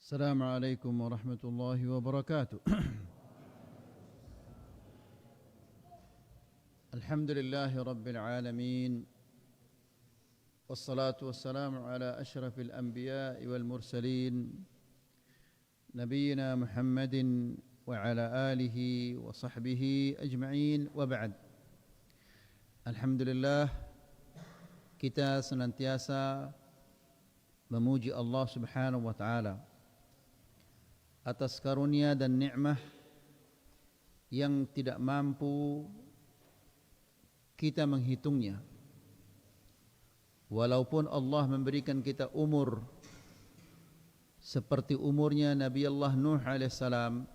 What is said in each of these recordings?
السلام عليكم ورحمة الله وبركاته. الحمد لله رب العالمين، والصلاة والسلام على أشرف الأنبياء والمرسلين نبينا محمد وعلى آله وصحبه أجمعين، وبعد. Alhamdulillah, kita senantiasa memuji Allah Subhanahu wa taala atas karunia dan nikmat yang tidak mampu kita menghitungnya. Walaupun Allah memberikan kita umur seperti umurnya Nabi Allah Nuh alaihissalam,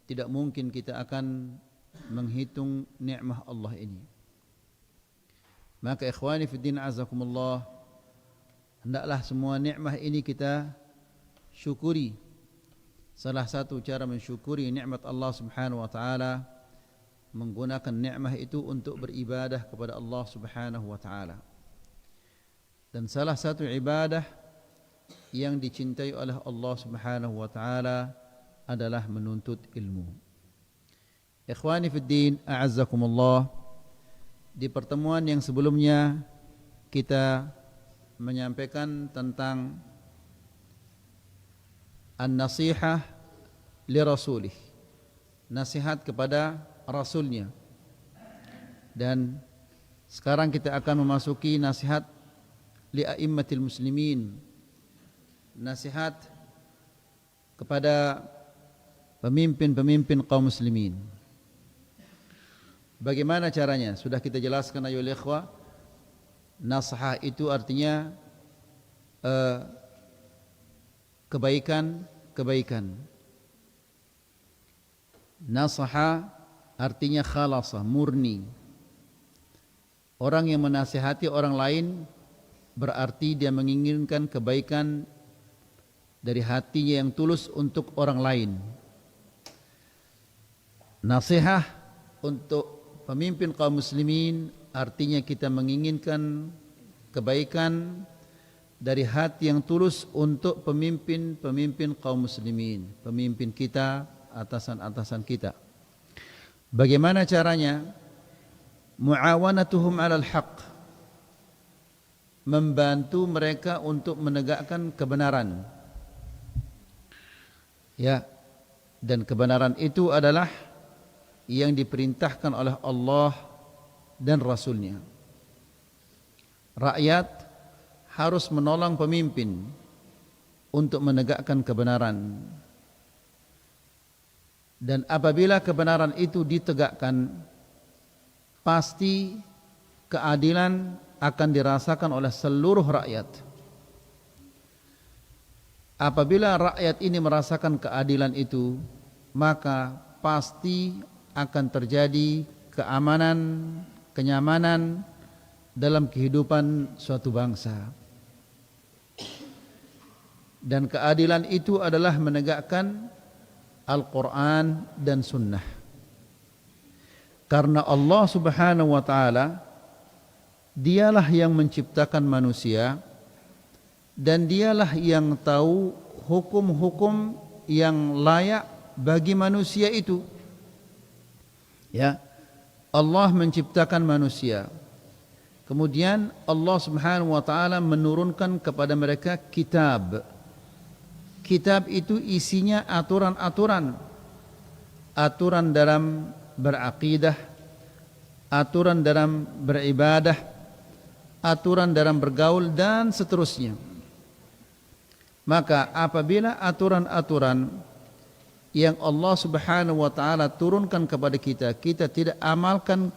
tidak mungkin kita akan menghitung nikmat Allah ini. Maka ikhwani fiddin azakumullah, hendaklah semua nikmat ini kita syukuri. Salah satu cara mensyukuri nikmat Allah Subhanahu wa taala, menggunakan nikmat itu untuk beribadah kepada Allah Subhanahu wa taala. Dan salah satu ibadah yang dicintai oleh Allah Subhanahu wa taala adalah menuntut ilmu. Ikhwani fiddin a'azzakumullah, di pertemuan yang sebelumnya kita menyampaikan tentang an-nasihah li rasulih, nasihat kepada rasulnya. Dan sekarang kita akan memasuki nasihat li a'immatil muslimin, nasihat kepada pemimpin-pemimpin kaum muslimin. Bagaimana caranya? Sudah kita jelaskan ayolah ikhwah. Nasihat itu artinya kebaikan. Nasihat artinya khalasah, murni. Orang yang menasihati orang lain berarti dia menginginkan kebaikan dari hatinya yang tulus untuk orang lain. Nasihat untuk pemimpin kaum muslimin artinya kita menginginkan kebaikan dari hati yang tulus untuk pemimpin kaum muslimin, pemimpin kita, atasan-atasan kita. Bagaimana caranya? Muawanatuhum 'alal haqq, membantu mereka untuk menegakkan kebenaran. Ya, dan kebenaran itu adalah yang diperintahkan oleh Allah dan Rasulnya. Rakyat harus menolong pemimpin untuk menegakkan kebenaran. Dan apabila kebenaran itu ditegakkan, pasti keadilan akan dirasakan oleh seluruh rakyat. Apabila rakyat ini merasakan keadilan itu, maka pasti akan terjadi keamanan, kenyamanan dalam kehidupan suatu bangsa. Dan keadilan itu adalah menegakkan Al-Quran dan Sunnah. Karena Allah Subhanahu wa ta'ala, dialah yang menciptakan manusia, dan dialah yang tahu hukum-hukum yang layak bagi manusia itu. Ya, Allah menciptakan manusia. Kemudian Allah Subhanahu wa taala menurunkan kepada mereka kitab. Kitab itu isinya aturan-aturan. Aturan dalam beraqidah, aturan dalam beribadah, aturan dalam bergaul dan seterusnya. Maka apabila aturan-aturan yang Allah Subhanahu wa taala turunkan kepada kita, kita tidak amalkan,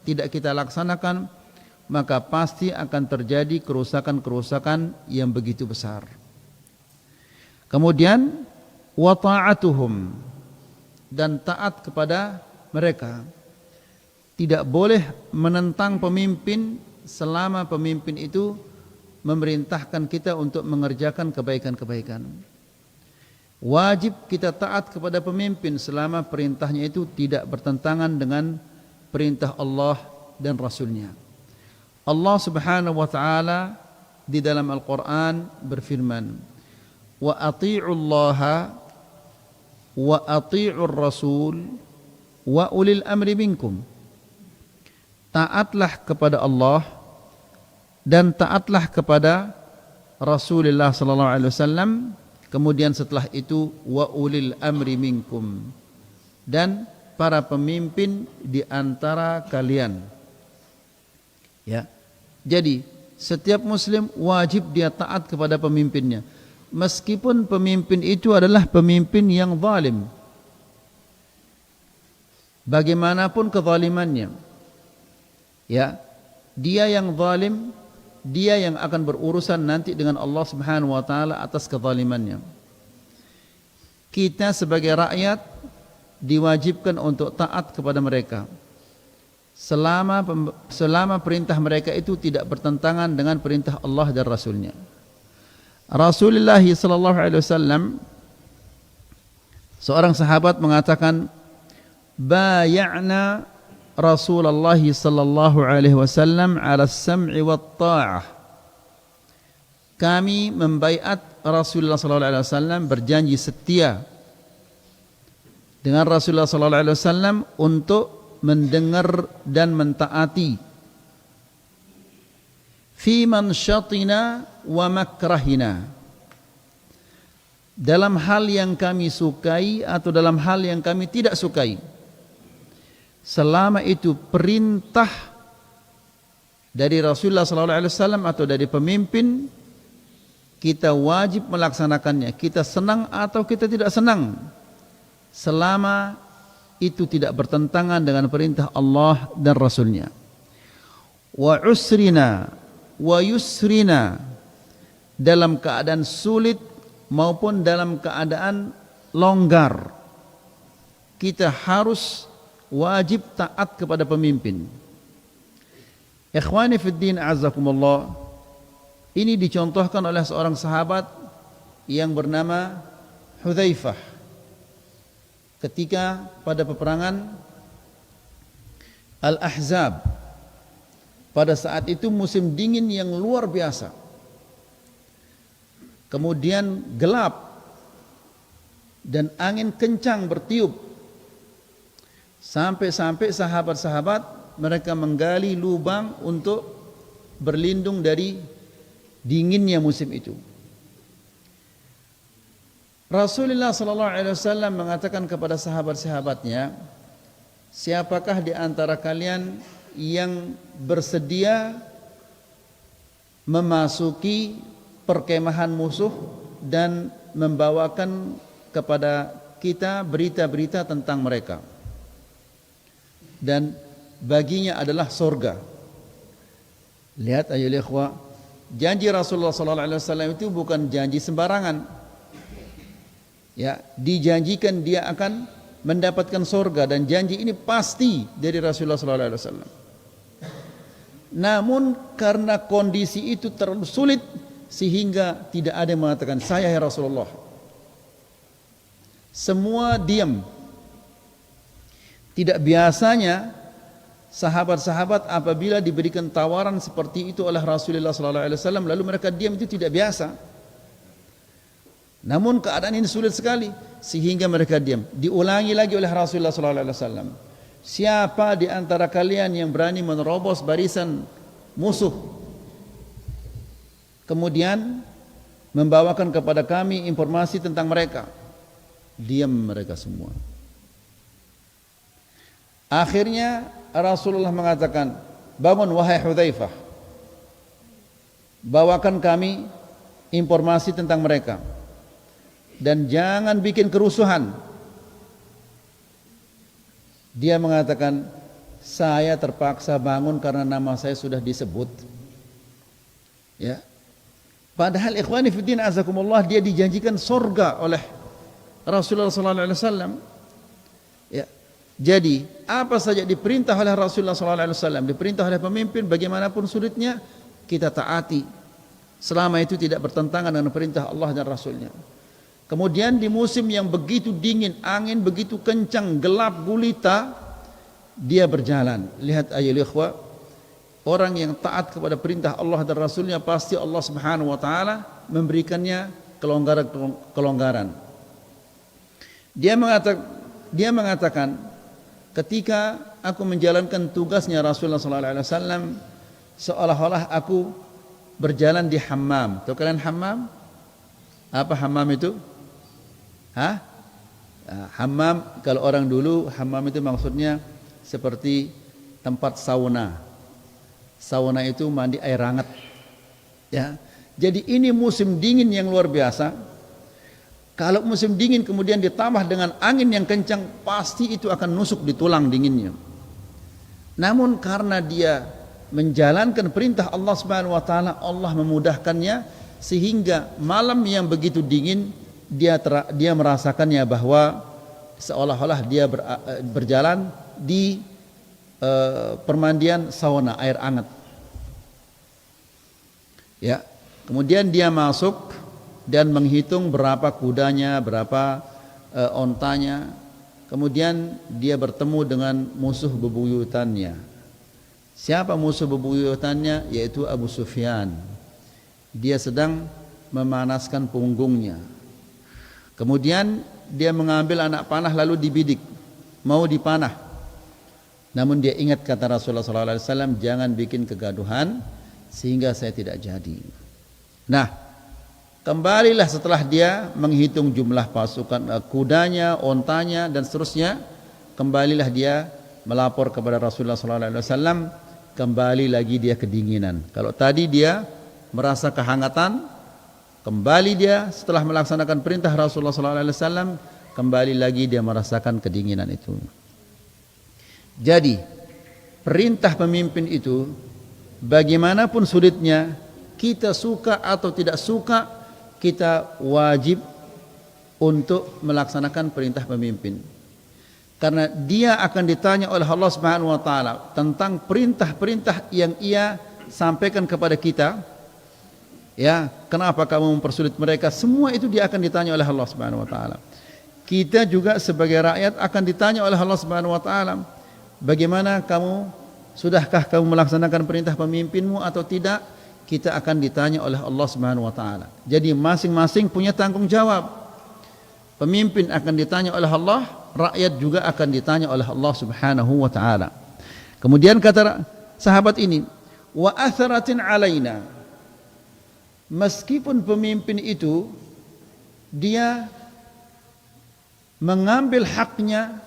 tidak kita laksanakan, maka pasti akan terjadi kerusakan-kerusakan yang begitu besar. Kemudian wa ta'atuhum, dan taat kepada mereka. Tidak boleh menentang pemimpin selama pemimpin itu memerintahkan kita untuk mengerjakan kebaikan-kebaikan. Wajib kita taat kepada pemimpin selama perintahnya itu tidak bertentangan dengan perintah Allah dan Rasulnya. Allah Subhanahu wa ta'ala di dalam Al-Quran berfirman, wa ati'ullaha wa ati'ur rasul wa ulil amri minkum. Taatlah kepada Allah dan taatlah kepada Rasulullah sallallahu alaihi wasallam. Kemudian setelah itu wa ulil amri minkum, dan para pemimpin di antara kalian. Ya. Jadi setiap muslim wajib dia taat kepada pemimpinnya, meskipun pemimpin itu adalah pemimpin yang zalim. Bagaimanapun kezalimannya, ya, dia yang zalim, dia yang akan berurusan nanti dengan Allah Subhanahu wa taala atas kezalimannya. Kita sebagai rakyat diwajibkan untuk taat kepada mereka selama perintah mereka itu tidak bertentangan dengan perintah Allah dan Rasulnya. Rasulullah sallallahu alaihi wasallam, seorang sahabat mengatakan, bay'ana Rasulullah sallallahu alaihi wasallam 'ala as-sam'i wat-tha'ah. Kami membaiat Rasulullah sallallahu alaihi wasallam, berjanji setia dengan Rasulullah sallallahu alaihi wasallam untuk mendengar dan mentaati fi manshatina wa makrahina, dalam hal yang kami sukai atau dalam hal yang kami tidak sukai. Selama itu perintah dari Rasulullah sallallahu alaihi wasallam atau dari pemimpin, kita wajib melaksanakannya. Kita senang atau kita tidak senang, selama itu tidak bertentangan dengan perintah Allah dan Rasulnya. Wa usrina wa yusrina, dalam keadaan sulit maupun dalam keadaan longgar, kita harus wajib taat kepada pemimpin. Ikhwani fid din azakumullah, ini dicontohkan oleh seorang sahabat yang bernama Hudzaifah ketika pada peperangan Al-Ahzab. Pada saat itu musim dingin yang luar biasa, kemudian gelap dan angin kencang bertiup, sampai-sampai sahabat-sahabat mereka menggali lubang untuk berlindung dari dinginnya musim itu. Rasulullah sallallahu alaihi wasallam mengatakan kepada sahabat-sahabatnya, siapakah di antara kalian yang bersedia memasuki perkemahan musuh dan membawakan kepada kita berita-berita tentang mereka, dan baginya adalah surga. Lihat ayolah ikhwah, janji Rasulullah sallallahu alaihi wasallam itu bukan janji sembarangan. Ya, dijanjikan dia akan mendapatkan surga, dan janji ini pasti dari Rasulullah sallallahu alaihi wasallam. Namun karena kondisi itu terlalu sulit sehingga tidak ada yang mengatakan saya ya Rasulullah. Semua diam. Tidak biasanya sahabat-sahabat apabila diberikan tawaran seperti itu oleh Rasulullah sallallahu alaihi wasallam lalu mereka diam, itu tidak biasa. Namun keadaan ini sulit sekali sehingga mereka diam. Diulangi lagi oleh Rasulullah sallallahu alaihi wasallam, siapa di antara kalian yang berani menerobos barisan musuh kemudian membawakan kepada kami informasi tentang mereka? Diam mereka semua. Akhirnya Rasulullah mengatakan, bangun wahai Hudzaifah, bawakan kami informasi tentang mereka dan jangan bikin kerusuhan. Dia mengatakan, saya terpaksa bangun karena nama saya sudah disebut. Ya. Padahal ikhwani fiddin azakumullah, dia dijanjikan surga oleh Rasulullah sallallahu alaihi wasallam. Ya. Jadi, apa saja diperintah oleh Rasulullah sallallahu alaihi wasallam, diperintah oleh pemimpin, bagaimanapun sulitnya kita taati selama itu tidak bertentangan dengan perintah Allah dan Rasulnya. Kemudian di musim yang begitu dingin, angin begitu kencang, gelap gulita, dia berjalan. Lihat ayolah ikhwah, orang yang taat kepada perintah Allah dan Rasulnya pasti Allah Subhanahu wa taala memberikannya kelonggaran. Dia mengatakan, ketika aku menjalankan tugasnya Rasulullah SAW, seolah-olah aku berjalan di hammam. Tahu kalian hammam? Apa hammam itu? Hammam, kalau orang dulu, hammam itu maksudnya seperti tempat sauna. Sauna itu mandi air hangat. Ya. Jadi ini musim dingin yang luar biasa. Kalau musim dingin kemudian ditambah dengan angin yang kencang, pasti itu akan nusuk di tulang dinginnya. Namun karena dia menjalankan perintah Allah Subhanahu wa taala, Allah memudahkannya sehingga malam yang begitu dingin dia merasakannya bahwa seolah-olah dia berjalan di permandian sauna air hangat. Ya, kemudian dia masuk dan menghitung berapa kudanya, berapa ontanya. Kemudian dia bertemu dengan musuh bebuyutannya. Siapa musuh bebuyutannya? Yaitu Abu Sufyan. Dia sedang memanaskan punggungnya. Kemudian dia mengambil anak panah lalu dibidik, mau dipanah. Namun dia ingat kata Rasulullah SAW, jangan bikin kegaduhan sehingga saya tidak jadi. Nah, kembalilah setelah dia menghitung jumlah pasukan kudanya, ontanya dan seterusnya, kembalilah dia melapor kepada Rasulullah SAW. Kembali lagi dia kedinginan. Kalau tadi dia merasa kehangatan, kembali dia setelah melaksanakan perintah Rasulullah SAW, kembali lagi dia merasakan kedinginan itu. Jadi perintah pemimpin itu, bagaimanapun sulitnya, kita suka atau tidak suka, kita wajib untuk melaksanakan perintah pemimpin. Karena dia akan ditanya oleh Allah Subhanahu wa taala tentang perintah-perintah yang ia sampaikan kepada kita. Ya, kenapa kamu mempersulit mereka? Semua itu dia akan ditanya oleh Allah Subhanahu wa taala. Kita juga sebagai rakyat akan ditanya oleh Allah Subhanahu wa taala, bagaimana kamu, sudahkah kamu melaksanakan perintah pemimpinmu atau tidak? Kita akan ditanya oleh Allah Subhanahu wa taala. Jadi masing-masing punya tanggung jawab. Pemimpin akan ditanya oleh Allah, rakyat juga akan ditanya oleh Allah Subhanahu wa taala. Kemudian kata sahabat ini, wa atharatin alaina. Meskipun pemimpin itu dia mengambil haknya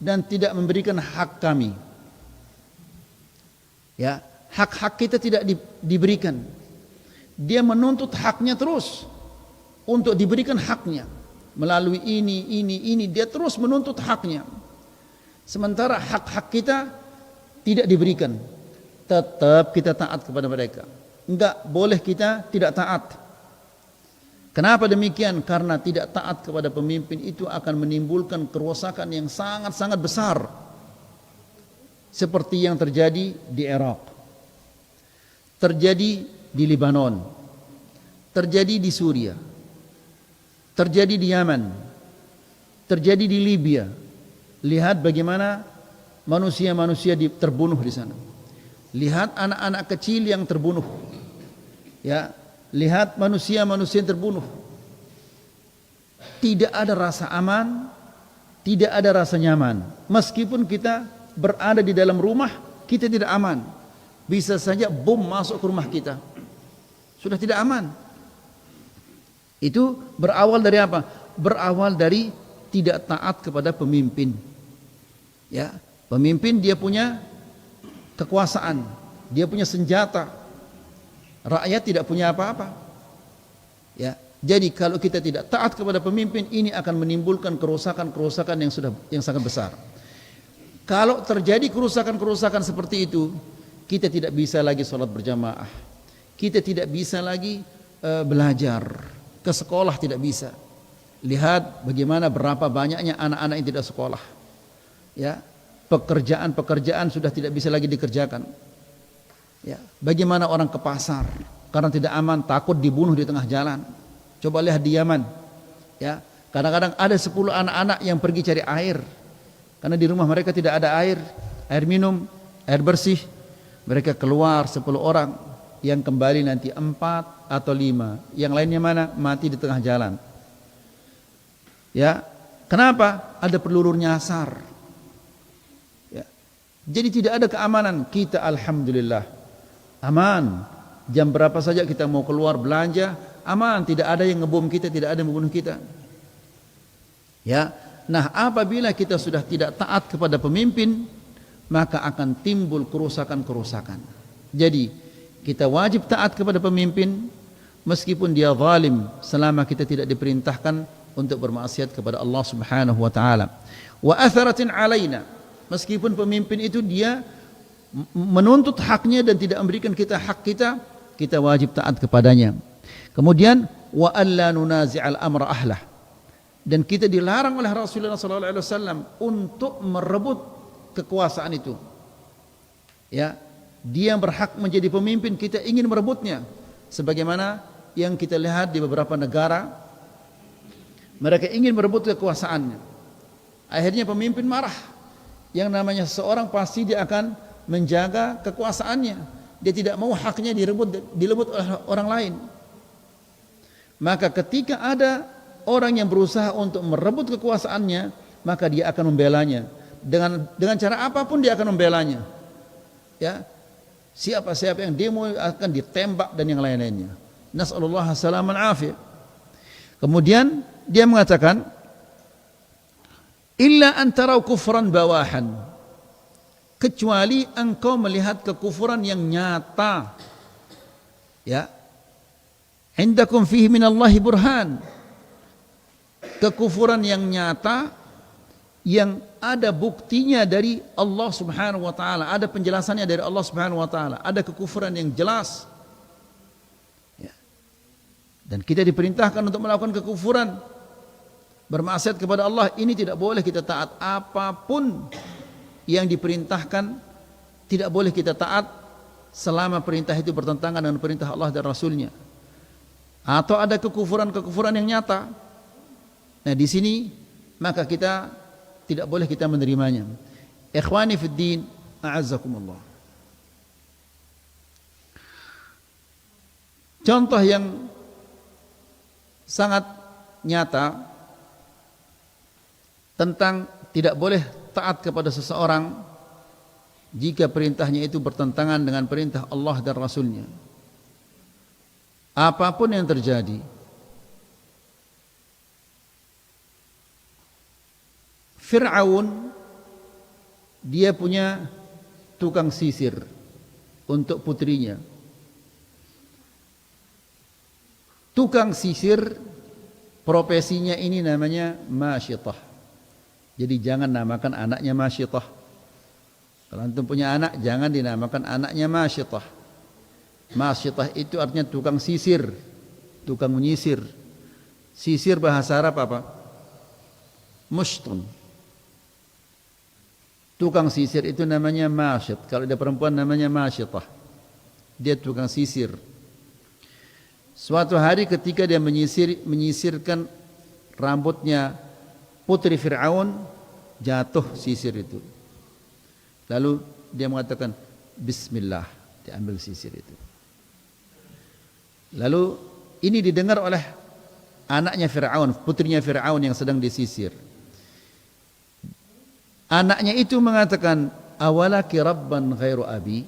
dan tidak memberikan hak kami. Ya, hak-hak kita tidak diberikan. Dia menuntut haknya terus untuk diberikan haknya. Melalui ini, dia terus menuntut haknya. Sementara hak-hak kita tidak diberikan. Tetap kita taat kepada mereka. Enggak boleh kita tidak taat. Kenapa demikian? Karena tidak taat kepada pemimpin itu akan menimbulkan kerusakan yang sangat-sangat besar. Seperti yang terjadi di Irak, terjadi di Lebanon, terjadi di Suria, terjadi di Yaman, terjadi di Libya. Lihat bagaimana manusia-manusia terbunuh di sana. Lihat anak-anak kecil yang terbunuh. Ya, lihat manusia-manusia yang terbunuh. Tidak ada rasa aman, tidak ada rasa nyaman. Meskipun kita berada di dalam rumah, kita tidak aman. Bisa saja bom masuk ke rumah kita. Sudah tidak aman. Itu berawal dari apa? Berawal dari tidak taat kepada pemimpin. Ya, pemimpin dia punya kekuasaan, dia punya senjata. Rakyat tidak punya apa-apa. Ya, jadi kalau kita tidak taat kepada pemimpin, ini akan menimbulkan kerusakan-kerusakan yang sangat besar. Kalau terjadi kerusakan-kerusakan seperti itu, kita tidak bisa lagi sholat berjamaah, kita tidak bisa lagi belajar, ke sekolah tidak bisa. Lihat bagaimana berapa banyaknya anak-anak yang tidak sekolah. Ya, pekerjaan-pekerjaan sudah tidak bisa lagi dikerjakan. Ya, bagaimana orang ke pasar karena tidak aman, takut dibunuh di tengah jalan. Coba lihat di Yaman. Ya, kadang-kadang ada 10 anak-anak yang pergi cari air karena di rumah mereka tidak ada air minum, air bersih. Mereka keluar 10 orang, yang kembali nanti 4 atau 5. Yang lainnya mana? Mati di tengah jalan. Ya, kenapa? Ada peluru nyasar. Ya. Jadi tidak ada keamanan. Kita alhamdulillah aman. Jam berapa saja kita mau keluar belanja, aman. Tidak ada yang ngebom kita, tidak ada yang membunuh kita. Ya. Nah, apabila kita sudah tidak taat kepada pemimpin, maka akan timbul kerusakan-kerusakan. Jadi, kita wajib taat kepada pemimpin meskipun dia zalim, selama kita tidak diperintahkan untuk bermaksiat kepada Allah Subhanahu wa taala. Wa atharatin alaina, meskipun pemimpin itu dia menuntut haknya dan tidak memberikan kita hak kita, kita wajib taat kepadanya. Kemudian wa alla nunazi'al amra ahlah, dan kita dilarang oleh Rasulullah sallallahu alaihi wasallam untuk merebut kekuasaan itu. Ya, dia yang berhak menjadi pemimpin, kita ingin merebutnya, sebagaimana yang kita lihat di beberapa negara, mereka ingin merebut kekuasaannya. Akhirnya pemimpin marah. Yang namanya seorang pasti dia akan menjaga kekuasaannya. Dia tidak mau haknya direbut oleh orang lain. Maka ketika ada orang yang berusaha untuk merebut kekuasaannya, maka dia akan membelanya. Dengan cara apapun dia akan membelanya. Ya. Siapa yang demo akan ditembak dan yang lain-lainnya. Nas'alullah salaman afiyah. Kemudian dia mengatakan, illa an tarau kufran bawahan, kecuali engkau melihat kekufuran yang nyata. Ya. Indakum fihi minallahi burhan. Kekufuran yang nyata, yang ada buktinya dari Allah Subhanahu wa taala, ada penjelasannya dari Allah Subhanahu wa taala, ada kekufuran yang jelas. Ya. Dan kita diperintahkan untuk melakukan kekufuran, bermaksiat kepada Allah, ini tidak boleh kita taat. Apapun yang diperintahkan tidak boleh kita taat selama perintah itu bertentangan dengan perintah Allah dan Rasulnya, atau ada kekufuran yang nyata. Nah, di sini maka kita tidak boleh kita menerimanya. Ikhwani fid din, a'azzakumullah. Contoh yang sangat nyata tentang tidak boleh taat kepada seseorang jika perintahnya itu bertentangan dengan perintah Allah dan Rasulnya. Apapun yang terjadi, Fir'aun dia punya tukang sisir untuk putrinya. Tukang sisir profesinya ini namanya masyitah. Jadi jangan namakan anaknya masyitah. Kalau antum punya anak, jangan dinamakan anaknya masyitah. Masyitah itu artinya tukang sisir, tukang menyisir. Sisir bahasa Arab apa? Mushtun. Tukang sisir itu namanya masyit. Kalau ada perempuan namanya masyitah. Dia tukang sisir. Suatu hari ketika dia menyisirkan rambutnya putri Fir'aun, jatuh sisir itu. Lalu dia mengatakan bismillah, diambil sisir itu. Lalu ini didengar oleh anaknya Fir'aun, putrinya Fir'aun yang sedang disisir. Anaknya itu mengatakan, awalaki rabban ghairu abi,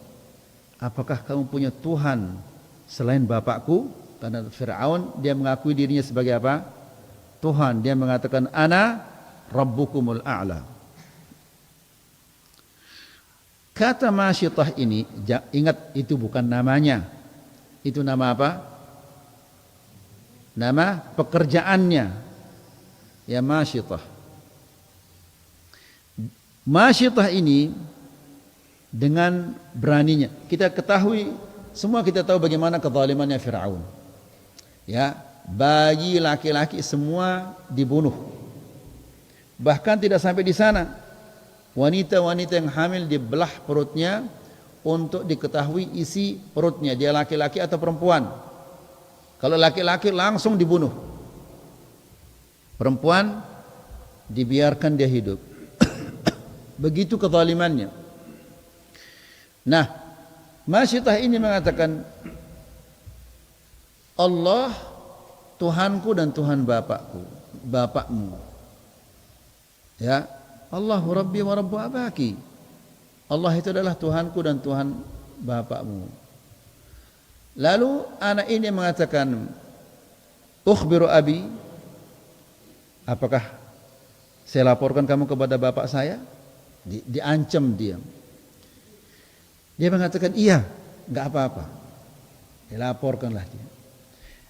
apakah kamu punya Tuhan selain bapakku? Karena Fir'aun dia mengakui dirinya sebagai apa? Tuhan. Dia mengatakan, ana rabbukumul a'la. Kata masyitah ini, ingat itu bukan namanya. Itu nama apa? Nama pekerjaannya. Ya, masyitah. Masyitah ini dengan beraninya, kita ketahui, semua kita tahu bagaimana kezalimannya Fir'aun. Ya, bayi laki-laki semua dibunuh. Bahkan tidak sampai di sana, wanita-wanita yang hamil dibelah perutnya untuk diketahui isi perutnya, dia laki-laki atau perempuan. Kalau laki-laki langsung dibunuh, perempuan dibiarkan dia hidup. Begitu kezalimannya. Nah, masyitah ini mengatakan, Allah Tuhanku dan Tuhan bapakmu. Ya, Allahu Rabbi wa Rabbu abaki. Allah itu adalah Tuhanku dan Tuhan bapakmu. Lalu anak ini mengatakan, ukhbiru abi, apakah saya laporkan kamu kepada bapak saya? Diancam dia. Dia mengatakan iya, enggak apa-apa. Dilaporkanlah dia.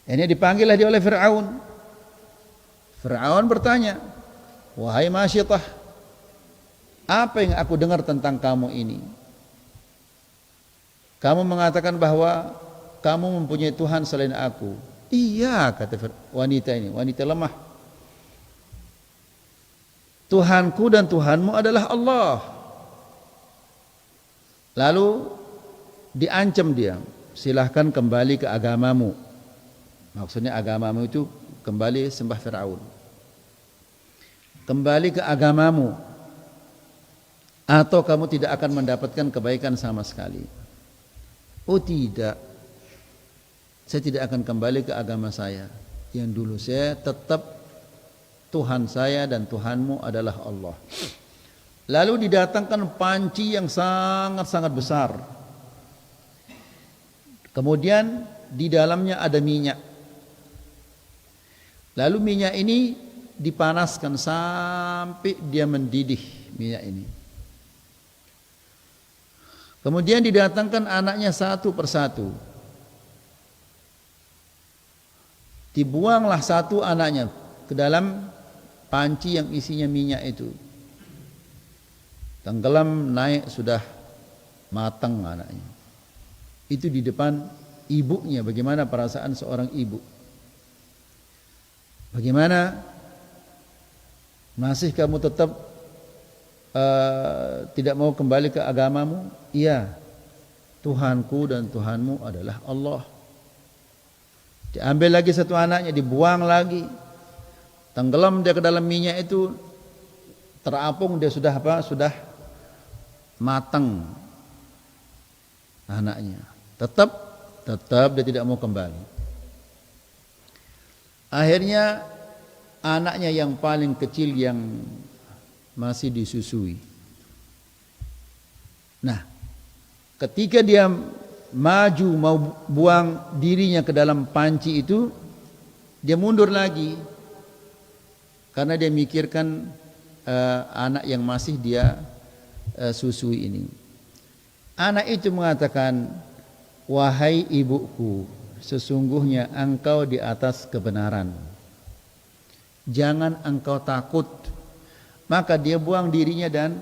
Ini dipanggillah dia oleh Fir'aun. Fir'aun bertanya, wahai Masyitah, apa yang aku dengar tentang kamu ini? Kamu mengatakan bahwa kamu mempunyai Tuhan selain aku. Iya, kata wanita ini, wanita lemah. Tuhanku dan Tuhanmu adalah Allah. Lalu diancam dia, silahkan kembali ke agamamu. Maksudnya agamamu itu kembali sembah Fir'aun. Kembali ke agamamu, atau kamu tidak akan mendapatkan kebaikan sama sekali. Oh tidak, saya tidak akan kembali ke agama saya yang dulu. Saya tetap Tuhan saya dan Tuhanmu adalah Allah. Lalu didatangkan panci yang sangat-sangat besar. Kemudian di dalamnya ada minyak. Lalu minyak ini dipanaskan sampai dia mendidih, minyak ini. Kemudian didatangkan anaknya satu persatu. Dibuanglah satu anaknya ke dalam panci yang isinya minyak itu. Tenggelam, naik, sudah matang anaknya. Itu di depan ibunya. Bagaimana perasaan seorang ibu? Bagaimana? Masih kamu tetap tidak mau kembali ke agamamu? Iya, Tuhanku dan Tuhanmu adalah Allah. Diambil lagi satu anaknya, dibuang lagi. Tenggelam dia ke dalam minyak itu, terapung dia sudah apa? Sudah matang anaknya. Tetap dia tidak mau kembali. Akhirnya anaknya yang paling kecil yang masih disusui. Nah, ketika dia maju mau buang dirinya ke dalam panci itu, dia mundur lagi karena dia mikirkan anak yang masih dia susui ini. Anak itu mengatakan, wahai ibuku, sesungguhnya engkau di atas kebenaran. Jangan engkau takut. Maka dia buang dirinya dan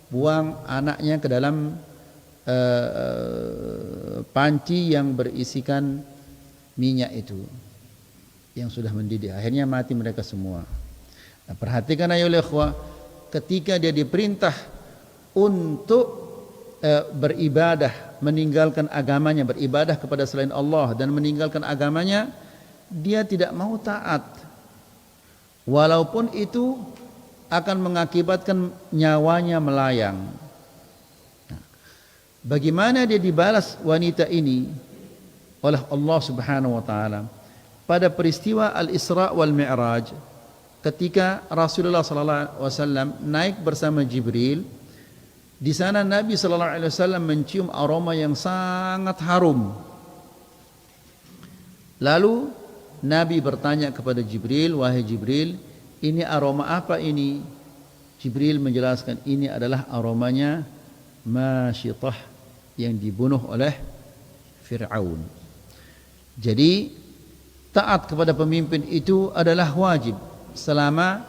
buang anaknya ke dalam panci yang berisikan minyak itu yang sudah mendidih. Akhirnya mati mereka semua. Nah, perhatikan ayo ikhwah, ketika dia diperintah untuk beribadah, meninggalkan agamanya, beribadah kepada selain Allah dan meninggalkan agamanya, dia tidak mau taat. Walaupun itu akan mengakibatkan nyawanya melayang. Nah, bagaimana dia dibalas wanita ini oleh Allah Subhanahu wa taala pada peristiwa Al-Isra wal Mi'raj, ketika Rasulullah sallallahu alaihi wasallam naik bersama Jibril. Di sana Nabi sallallahu alaihi wasallam mencium aroma yang sangat harum. Lalu Nabi bertanya kepada Jibril, wahai Jibril, ini aroma apa ini? Jibril menjelaskan, ini adalah aromanya Masyitah yang dibunuh oleh Fir'aun. Jadi taat kepada pemimpin itu adalah wajib selama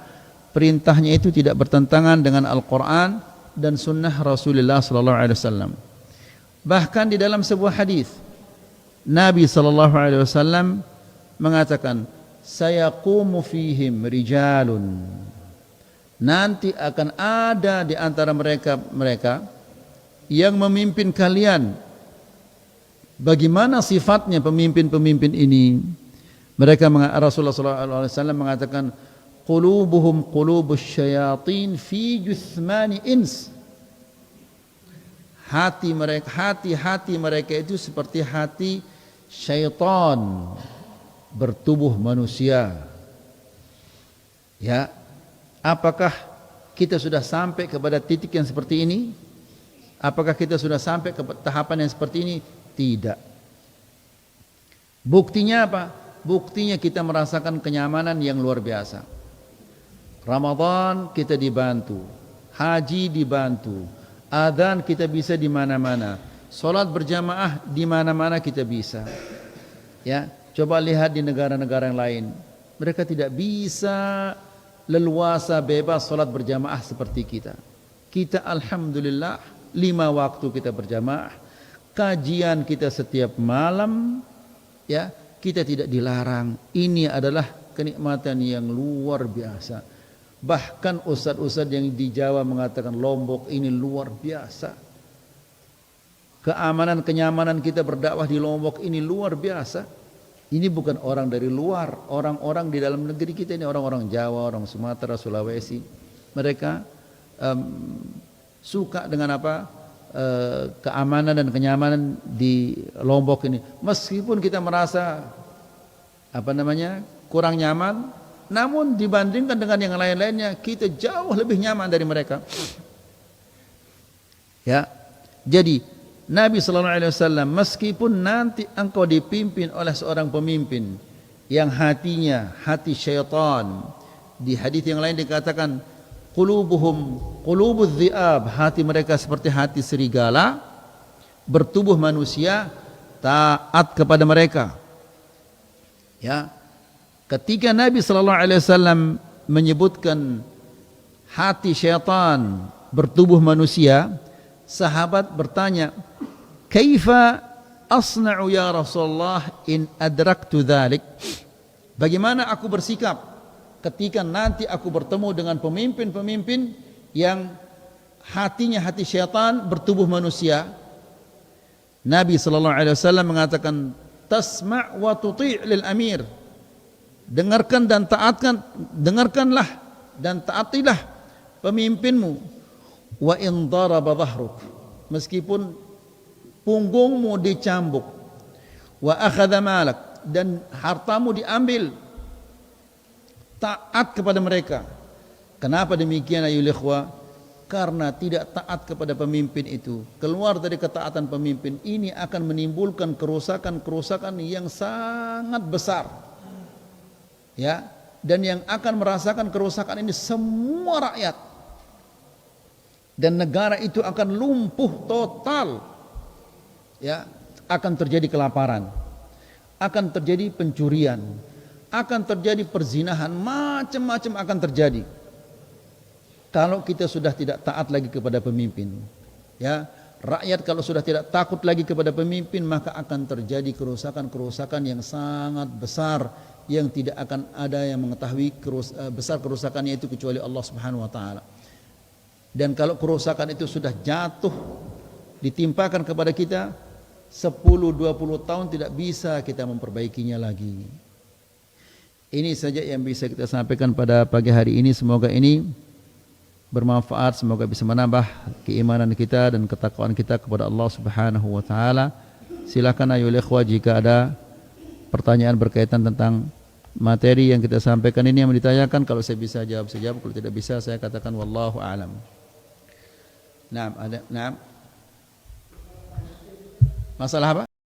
perintahnya itu tidak bertentangan dengan Al-Quran dan sunnah Rasulullah sallallahu alaihi wasallam. Bahkan di dalam sebuah hadis Nabi sallallahu alaihi wasallam mengatakan, sayaqumu fihim rijalun, nanti akan ada di antara mereka yang memimpin kalian. Bagaimana sifatnya pemimpin-pemimpin ini? Rasulullah sallallahu alaihi wasallam mengatakan, qulubuhum qulubus syayatin fi juthmani ins. Hati mereka itu seperti hati syaitan bertubuh manusia. Ya, apakah kita sudah sampai kepada titik yang seperti ini? Apakah kita sudah sampai ke tahapan yang seperti ini? Tidak. Buktinya apa? Buktinya kita merasakan kenyamanan yang luar biasa. Ramadan kita dibantu, haji dibantu, adzan kita bisa di mana-mana, salat berjamaah di mana-mana kita bisa. Ya, coba lihat di negara-negara yang lain, mereka tidak bisa leluasa bebas salat berjamaah seperti kita. Kita alhamdulillah 5 waktu kita berjamaah, kajian kita setiap malam, ya, kita tidak dilarang. Ini adalah kenikmatan yang luar biasa. Bahkan ustadz-ustadz yang di Jawa mengatakan Lombok ini luar biasa. Keamanan, kenyamanan kita berdakwah di Lombok ini luar biasa. Ini bukan orang dari luar, orang-orang di dalam negeri kita ini, orang-orang Jawa, orang Sumatera, Sulawesi. Mereka suka dengan apa? Keamanan dan kenyamanan di Lombok ini. Meskipun kita merasa kurang nyaman, namun dibandingkan dengan yang lain-lainnya kita jauh lebih nyaman dari mereka. Ya. Jadi Nabi sallallahu alaihi wasallam, meskipun nanti engkau dipimpin oleh seorang pemimpin yang hatinya hati syaitan, di hadis yang lain dikatakan qulubudz dhi'ab, hati mereka seperti hati serigala, bertubuh manusia, taat kepada mereka. Ya. Ketika Nabi sallallahu alaihi wasallam menyebutkan hati syaitan bertubuh manusia, sahabat bertanya, "Kaifa asna'u ya Rasulullah in adraktu dzalik?" Bagaimana aku bersikap ketika nanti aku bertemu dengan pemimpin-pemimpin yang hatinya hati syaitan bertubuh manusia? Nabi sallallahu alaihi wasallam mengatakan, "Tasma' wa tuti' lil amir." Dengarkanlah dan taatilah pemimpinmu. Wa in daraba dhahruk, meskipun punggungmu dicambuk. Wa akhadha malak, dan hartamu diambil. Taat kepada mereka. Kenapa demikian ayyuhal ikhwah? Karena tidak taat kepada pemimpin itu, keluar dari ketaatan pemimpin ini akan menimbulkan kerusakan-kerusakan yang sangat besar. Ya, dan yang akan merasakan kerusakan ini semua rakyat, dan negara itu akan lumpuh total. Ya, akan terjadi kelaparan, akan terjadi pencurian, akan terjadi perzinahan, macam-macam akan terjadi kalau kita sudah tidak taat lagi kepada pemimpin. Ya, rakyat kalau sudah tidak takut lagi kepada pemimpin, maka akan terjadi kerusakan-kerusakan yang sangat besar, yang tidak akan ada yang mengetahui besar kerusakannya itu kecuali Allah Subhanahu wa taala. Dan kalau kerusakan itu sudah jatuh ditimpakan kepada kita, 10-20 tahun tidak bisa kita memperbaikinya lagi. Ini saja yang bisa kita sampaikan pada pagi hari ini. Semoga ini bermanfaat, semoga bisa menambah keimanan kita dan ketakwaan kita kepada Allah Subhanahu wa taala. Silakan ayyuhal ikhwah jika ada pertanyaan berkaitan tentang materi yang kita sampaikan ini yang ditanyakan. Kalau saya bisa jawab, saya jawab. Kalau tidak bisa, saya katakan wallahu a'lam. Naam, ada. Naam. Masalah apa?